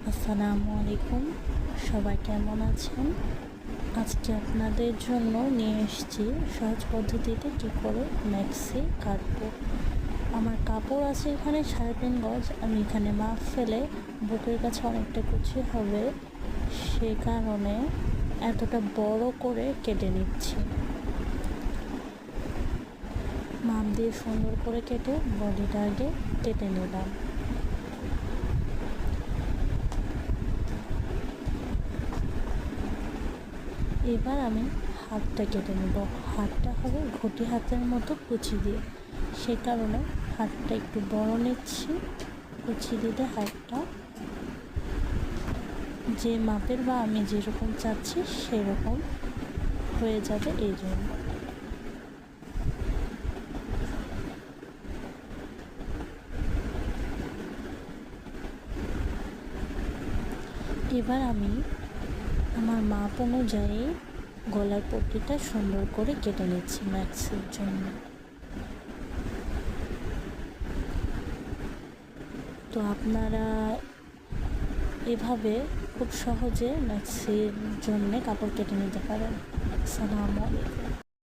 আসসালামু আলাইকুম, সবাই কেমন আছেন? আজকে আপনাদের জন্য নিয়ে এসেছি সহজ পদ্ধতিতে কী করে ম্যাক্সি কাটবো। আমার কাপড় আছে এখানে 3.5 গজ। আমি এখানে মাপ ফেলে বুকের কাছে অনেকটা কুচি হবে, সে কারণে এতটা বড় করে কেটে নিচ্ছি। মাপ দিয়ে সুন্দর করে কেটে বডিটা আগে কেটে নিলাম। এবার আমি হাতটা কেটে নেব। হাতটা হবে ঘটি হাতের মতো কুচি দিয়ে, সে কারণে হাতটা একটু বড় নিচ্ছি। কুচি দিলে হাতটা যে মাপের বা আমি যেরকম চাচ্ছি সেরকম হয়ে যাবে। এই জন্য এবার আমি আমার মাপ অনুযায়ী গলার পট্টিটা সুন্দর করে কেটে নিচ্ছি ম্যাক্সির জন্য। তো আপনারা এভাবে খুব সহজে ম্যাক্সির জন্য কাপড় কেটে নিতে পারেন। আসসালামু আলাইকুম।